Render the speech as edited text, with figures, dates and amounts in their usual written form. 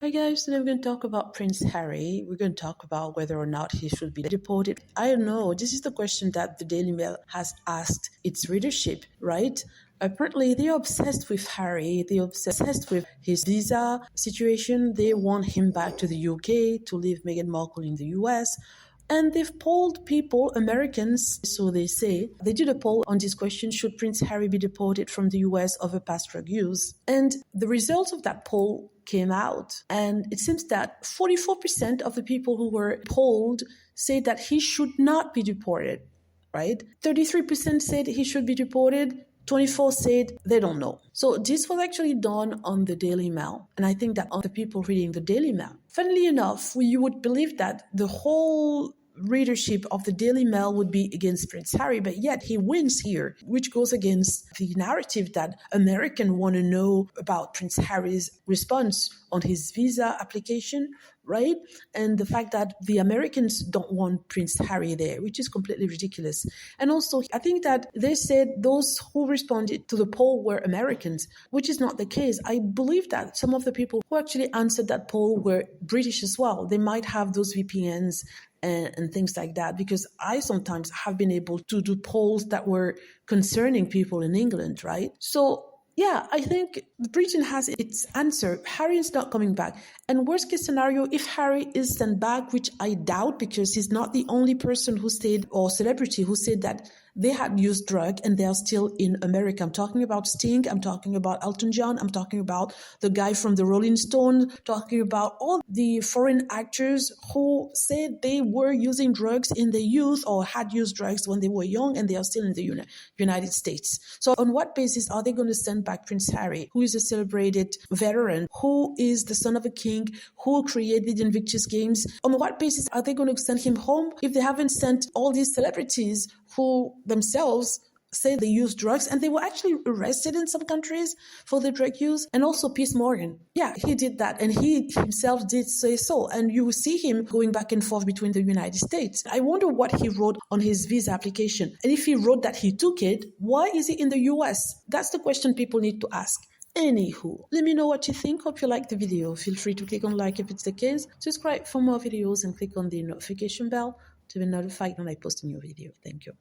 Hi guys, today we're going to talk about Prince Harry. We're going to talk about whether or not he should be deported. I don't know. This is the question that the Daily Mail has asked its readership, right? Apparently, they're obsessed with Harry. They're obsessed with his visa situation. They want him back to the UK to leave Meghan Markle in the US. And they've polled people, Americans, so they say. They did a poll on this question: should Prince Harry be deported from the US over past drug use? And the results of that poll came out. And it seems that 44% of the people who were polled say that he should not be deported, right? 33% said he should be deported. 24 said they don't know. So this was actually done on the Daily Mail. And I think that on the people reading the Daily Mail, funnily enough, you would believe that the whole readership of the Daily Mail would be against Prince Harry, but yet he wins here, which goes against the narrative that Americans want to know about Prince Harry's response on his visa application, right? And the fact that the Americans don't want Prince Harry there, which is completely ridiculous. And also, I think that they said those who responded to the poll were Americans, which is not the case. I believe that some of the people who actually answered that poll were British as well. They might have those VPNs and things like that, because I sometimes have been able to do polls that were concerning people in England, right? So yeah, I think Britain has its answer. Harry is not coming back. And worst case scenario, if Harry is sent back, which I doubt, because he's not the only person who said, or celebrity who said that they had used drug and they are still in America. I'm talking about Sting. I'm talking about Elton John. I'm talking about the guy from the Rolling Stones, talking about all the foreign actors who said they were using drugs in their youth or had used drugs when they were young, and they are still in the United States. So on what basis are they going to send back Prince Harry, who is a celebrated veteran, who is the son of a king, who created the Invictus Games? On what basis are they going to send him home if they haven't sent all these celebrities who themselves say they use drugs, and they were actually arrested in some countries for the drug use? And also Piers Morgan. Yeah, he did that, and he himself did say so. And you will see him going back and forth between the United States. I wonder what he wrote on his visa application. And if he wrote that he took it, why is he in the US? That's the question people need to ask. Anywho, let me know what you think. Hope you liked the video. Feel free to click on like if it's the case. Subscribe for more videos and click on the notification bell to be notified when I post a new video. Thank you.